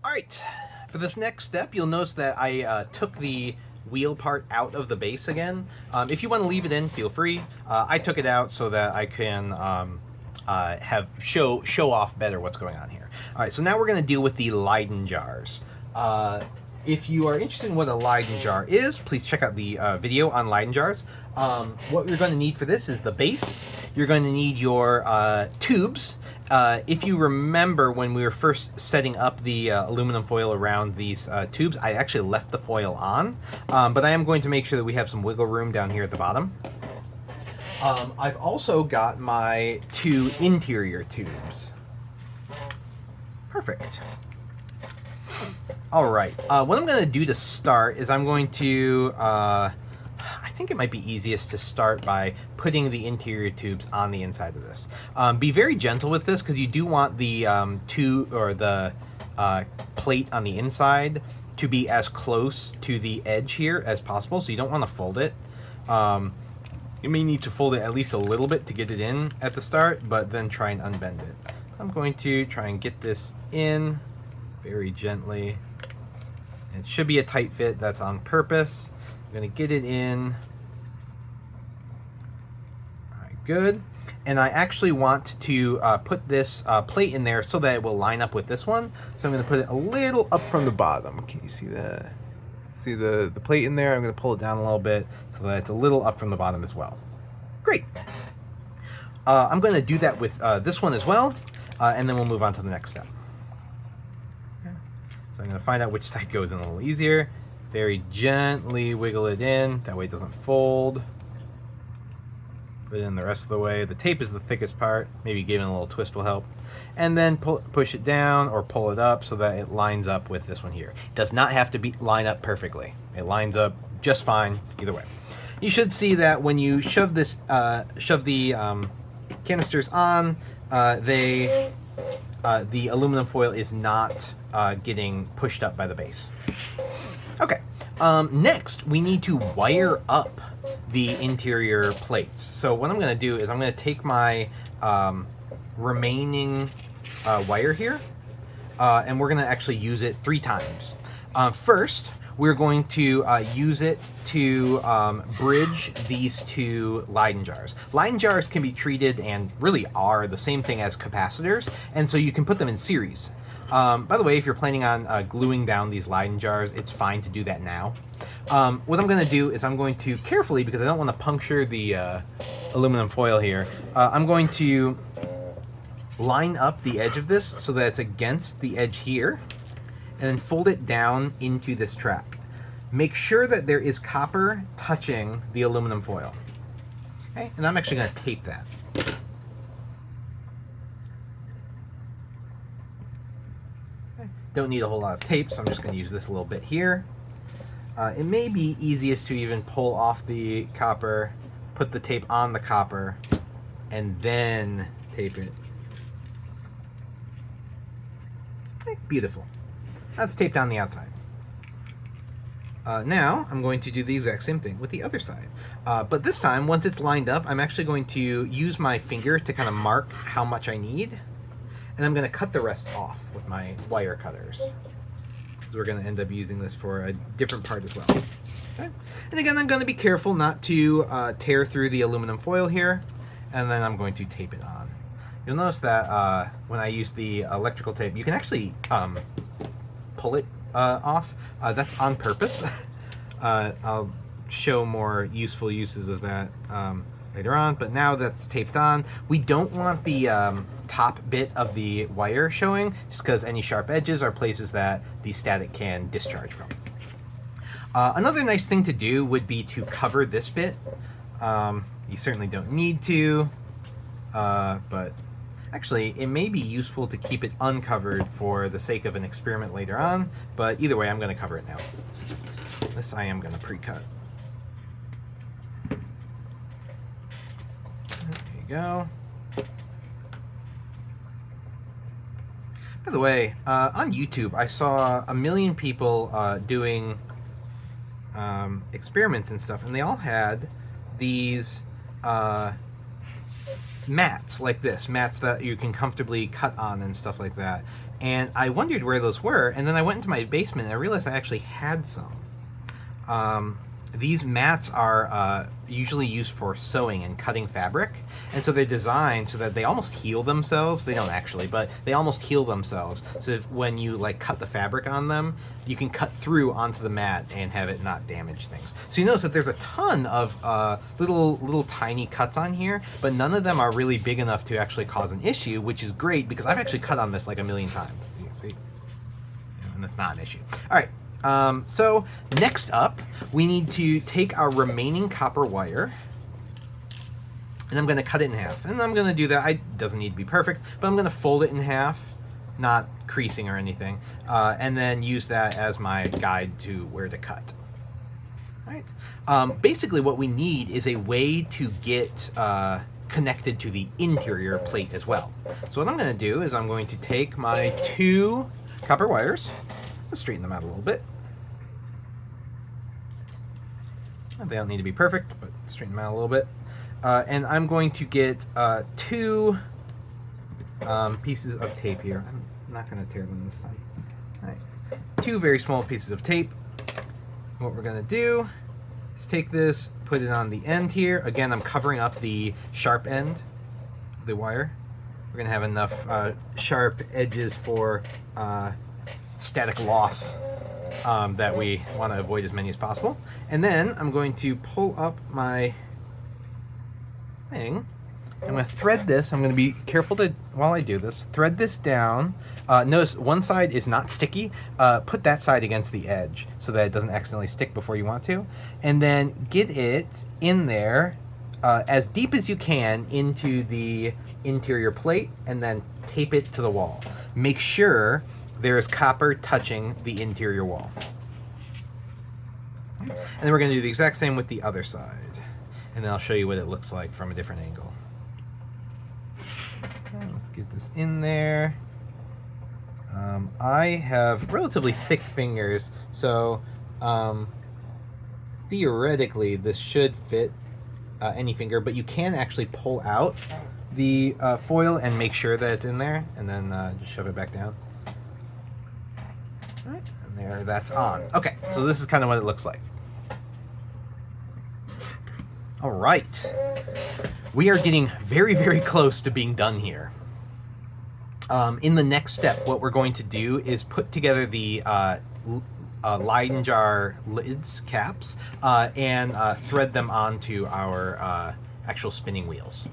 Alright, for this next step, you'll notice that I took the wheel part out of the base again. If you want to leave it in, feel free. I took it out so that I can show off better what's going on here. Alright, so now we're going to deal with the Leyden Jars. If you are interested in what a Leyden jar is, please check out the video on Leyden Jars. What you're going to need for this is the base. You're going to need your tubes. If you remember when we were first setting up the aluminum foil around these tubes, I actually left the foil on, but I am going to make sure that we have some wiggle room down here at the bottom. I've also got my 2 interior tubes. Perfect. All right, what I'm going to do to start is I'm going to, I think it might be easiest to start by putting the interior tubes on the inside of this. Be very gentle with this because you do want the plate on the inside to be as close to the edge here as possible, so you don't want to fold it. You may need to fold it at least a little bit to get it in at the start, but then try and unbend it. I'm going to try and get this in very gently. It should be a tight fit, that's on purpose. I'm going to get it in. All right, good. And I actually want to put this plate in there so that it will line up with this one. So I'm going to put it a little up from the bottom. Can you see that? See the plate in there? I'm going to pull it down a little bit so that it's a little up from the bottom as well. Great. I'm going to do that with this one as well, and then we'll move on to the next step. So I'm going to find out which side goes in a little easier. Very gently wiggle it in, that way it doesn't fold. Put it in the rest of the way. The tape is the thickest part, maybe giving a little twist will help. And then push it down or pull it up so that it lines up with this one here. It does not have to line up perfectly. It lines up just fine either way. You should see that when you shove this, shove the canisters on, the aluminum foil is not getting pushed up by the base. Okay, next we need to wire up the interior plates. So what I'm going to do is I'm going to take my remaining wire here, and we're going to actually use it 3 times. First, we're going to use it to bridge these 2 Leyden jars. Leyden jars can be treated, and really are, the same thing as capacitors, and so you can put them in series. By the way, if you're planning on gluing down these Leyden jars, it's fine to do that now. What I'm going to do is I'm going to carefully, because I don't want to puncture the aluminum foil here, I'm going to line up the edge of this so that it's against the edge here, and then fold it down into this track. Make sure that there is copper touching the aluminum foil. Okay, and I'm actually going to tape that. Don't need a whole lot of tape, so I'm just going to use this a little bit here. It may be easiest to even pull off the copper, put the tape on the copper, and then tape it. Okay, beautiful. That's taped on the outside. Now I'm going to do the exact same thing with the other side. But this time, once it's lined up, I'm actually going to use my finger to kind of mark how much I need. And I'm going to cut the rest off with my wire cutters, because we're going to end up using this for a different part as well. Okay. And again, I'm going to be careful not to tear through the aluminum foil here, and then I'm going to tape it on. You'll notice that when I use the electrical tape, you can actually pull it off. That's on purpose. I'll show more useful uses of that later on, but now that's taped on. We don't want the top bit of the wire showing, just because any sharp edges are places that the static can discharge from. Another nice thing to do would be to cover this bit. You certainly don't need to, but actually it may be useful to keep it uncovered for the sake of an experiment later on, but either way I'm going to cover it now. This I am going to pre-cut. There you go. By the way, on YouTube, I saw a million people doing experiments and stuff, and they all had these mats like this, mats that you can comfortably cut on and stuff like that. And I wondered where those were, and then I went into my basement and I realized I actually had some. These mats are usually used for sewing and cutting fabric, and so they're designed so that they almost heal themselves. They don't actually, but they almost heal themselves. So if, when you like cut the fabric on them, you can cut through onto the mat and have it not damage things. So you notice that there's a ton of little tiny cuts on here, but none of them are really big enough to actually cause an issue, which is great because I've actually cut on this like a million times. You can see, and that's not an issue. All right. So next up, we need to take our remaining copper wire, and I'm going to cut it in half. And I'm going to do that. It doesn't need to be perfect, but I'm going to fold it in half, not creasing or anything, and then use that as my guide to where to cut. All right. Basically, what we need is a way to get connected to the interior plate as well. So what I'm going to do is I'm going to take my 2 copper wires. Let's straighten them out a little bit. They don't need to be perfect, but straighten them out a little bit. And I'm going to get 2 pieces of tape here. I'm not going to tear them this time. All right. 2 very small pieces of tape. What we're going to do is take this, put it on the end here. Again, I'm covering up the sharp end of the wire. We're going to have enough sharp edges for static loss that we want to avoid as many as possible. And then I'm going to pull up my thing. I'm going to thread this. I'm going to be careful to, while I do this, thread this down. Notice one side is not sticky. Put that side against the edge so that it doesn't accidentally stick before you want to. And then get it in there as deep as you can into the interior plate, and then tape it to the wall. Make sure there is copper touching the interior wall. And then we're going to do the exact same with the other side. And then I'll show you what it looks like from a different angle. Okay, let's get this in there. I have relatively thick fingers, so theoretically this should fit any finger, but you can actually pull out the foil and make sure that it's in there, and then just shove it back down. Right, and there, that's on. Okay, so this is kind of what it looks like. All right, we are getting very, very close to being done here. In the next step, what we're going to do is put together the Leyden Jar lids, caps, and thread them onto our actual spinning wheels.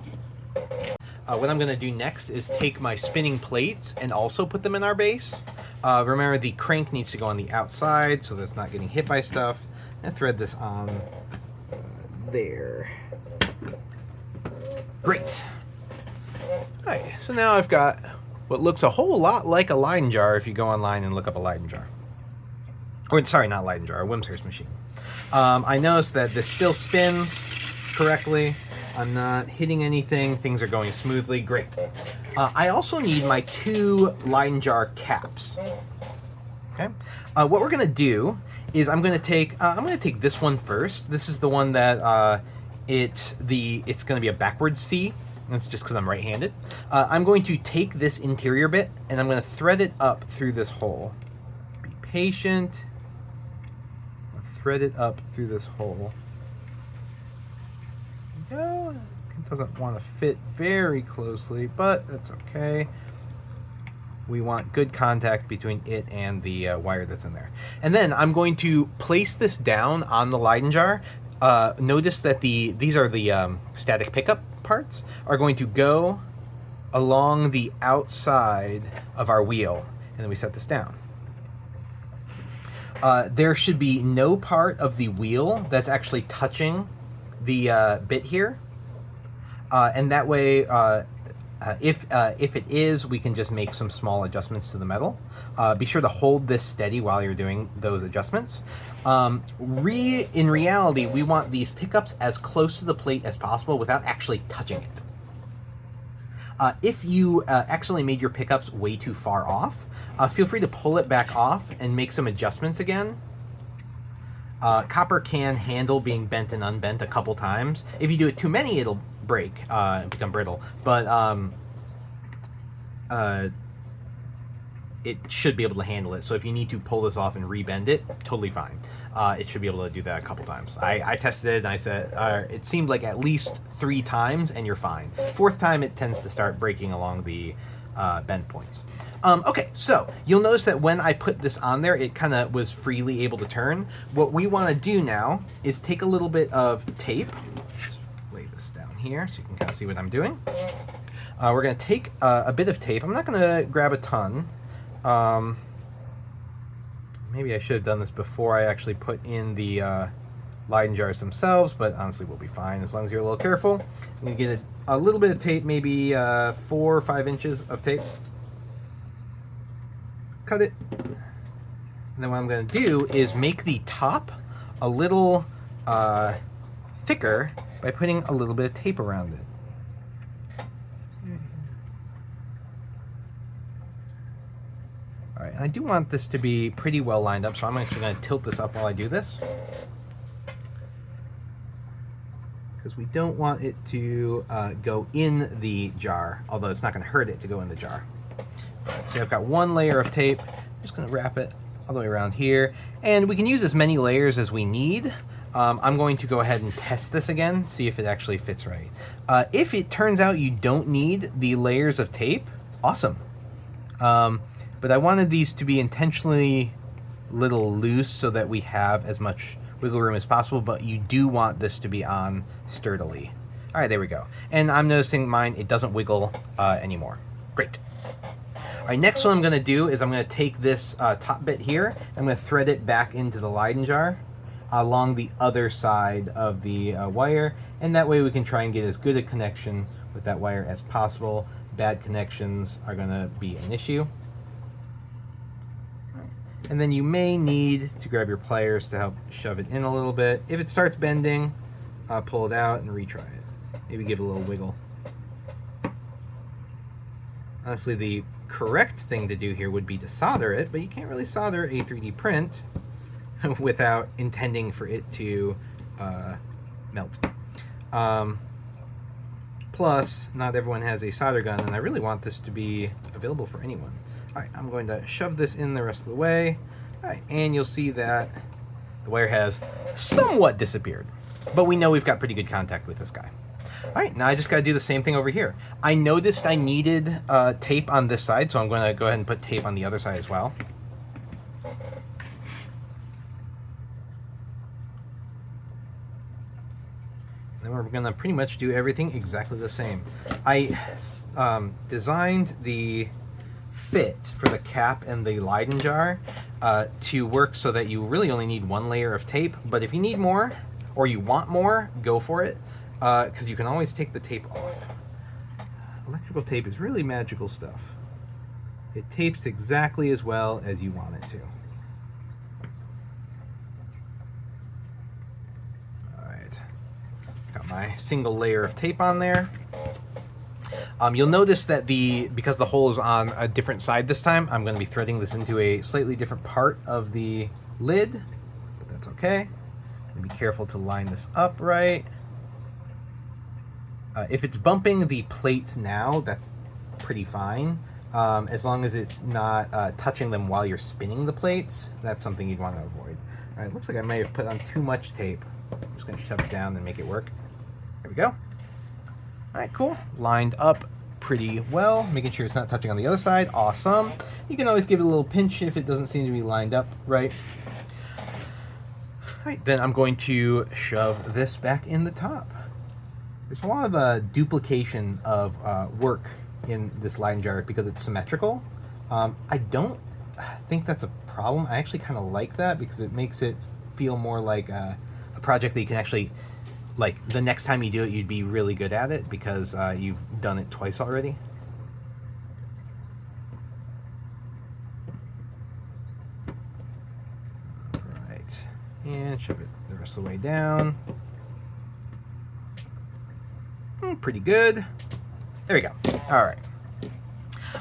What I'm going to do next is take my spinning plates and also put them in our base. Remember, the crank needs to go on the outside so that's not getting hit by stuff. And thread this on there. Great. Alright, so now I've got what looks a whole lot like a Leyden jar if you go online and look up a Leyden jar. Or, sorry, not Leyden jar, a Wimshurst machine. I noticed that this still spins correctly. I'm not hitting anything. Things are going smoothly. Great. I also need my 2 Leyden jar caps. Okay. What we're gonna do is I'm gonna take this one first. This is the one that it's gonna be a backwards C. That's just because I'm right-handed. I'm going to take this interior bit and I'm gonna thread it up through this hole. Be patient. Thread it up through this hole. Go. It doesn't want to fit very closely, but that's okay. We want good contact between it and the wire that's in there. And then I'm going to place this down on the Leyden jar. Notice that these are the static pickup parts are going to go along the outside of our wheel, and then we set this down. There should be no part of the wheel that's actually touching the bit here, and that way if it is, we can just make some small adjustments to the metal. Be sure to hold this steady while you're doing those adjustments. In reality, we want these pickups as close to the plate as possible without actually touching it. If you accidentally made your pickups way too far off, feel free to pull it back off and make some adjustments again. Copper can handle being bent and unbent a couple times. If you do it too many, it'll break and become brittle. But it should be able to handle it. So if you need to pull this off and rebend it, totally fine. It should be able to do that a couple times. I tested it and I said it seemed like at least 3 times and you're fine. 4th time it tends to start breaking along the bend points. Okay, so you'll notice that when I put this on there, it kind of was freely able to turn. What we want to do now is take a little bit of tape. Let's lay this down here so you can kind of see what I'm doing. We're going to take a bit of tape. I'm not going to grab a ton. Maybe I should have done this before I actually put in the Leyden jars themselves, but honestly we'll be fine as long as you're a little careful. I'm going to get a little bit of tape, maybe 4 or 5 inches of tape. Cut it. And then what I'm going to do is make the top a little thicker by putting a little bit of tape around it. All right, I do want this to be pretty well lined up, so I'm actually going to tilt this up while I do this, because we don't want it to go in the jar, although it's not going to hurt it to go in the jar. Right, so I've got 1 layer of tape. I'm just going to wrap it all the way around here, and we can use as many layers as we need. I'm going to go ahead and test this again, see if it actually fits right. If it turns out you don't need the layers of tape, awesome. But I wanted these to be intentionally a little loose so that we have as much wiggle room as possible, but you do want this to be on sturdily. All right, there we go. And I'm noticing mine, it doesn't wiggle anymore. Great. All right, next what I'm gonna do is I'm gonna take this top bit here, I'm gonna thread it back into the Leyden jar along the other side of the wire, and that way we can try and get as good a connection with that wire as possible. Bad connections are gonna be an issue. And then you may need to grab your pliers to help shove it in a little bit. If it starts bending, pull it out and retry it. Maybe give it a little wiggle. Honestly, the correct thing to do here would be to solder it, but you can't really solder a 3D print without intending for it to melt. Plus, not everyone has a solder gun, and I really want this to be available for anyone. All right, I'm going to shove this in the rest of the way. All right, and you'll see that the wire has somewhat disappeared, but we know we've got pretty good contact with this guy. All right, now I just got to do the same thing over here. I noticed I needed tape on this side, so I'm going to go ahead and put tape on the other side as well. Then we're going to pretty much do everything exactly the same. I designed the fit for the cap and the Leyden jar to work so that you really only need 1 layer of tape, but if you need more or you want more, go for it, because you can always take the tape off. Electrical tape is really magical stuff. It tapes exactly as well as you want it to. Alright, got my single layer of tape on there. You'll notice that because the hole is on a different side this time, I'm going to be threading this into a slightly different part of the lid, but that's okay. Be careful to line this up right. If it's bumping the plates now, that's pretty fine. As long as it's not touching them while you're spinning the plates, that's something you'd want to avoid. All right, looks like I may have put on too much tape. I'm just going to shove it down and make it work. There we go. All right, cool. Lined up pretty well, making sure it's not touching on the other side. Awesome. You can always give it a little pinch if it doesn't seem to be lined up right. All right, then I'm going to shove this back in the top. There's a lot of duplication of work in this Leyden jar because it's symmetrical. I don't think that's a problem. I actually kind of like that because it makes it feel more like a project that you can actually, like, the next time you do it, you'd be really good at it because you've done it twice already. All right, and shove it the rest of the way down. Pretty good. There we go. All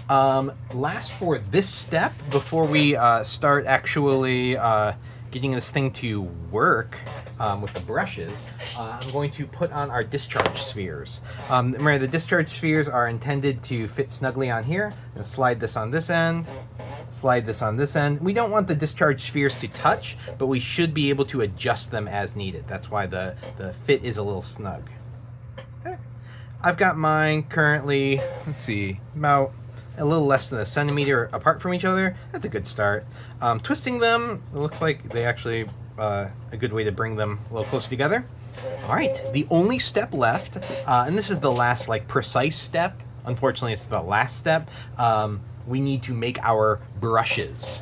right. Last for this step, before we start actually getting this thing to work with the brushes, I'm going to put on our discharge spheres. Remember, the discharge spheres are intended to fit snugly on here. I'm going to slide this on this end, Slide this on this end. We don't want the discharge spheres to touch, but we should be able to adjust them as needed. That's why the fit is a little snug. Okay. I've got mine currently, let's see, about a little less than a centimeter apart from each other. That's a good start. Twisting them, it looks like they actually a good way to bring them a little closer together. All right, the only step left, and this is the last like precise step. Unfortunately, it's the last step. We need to make our brushes.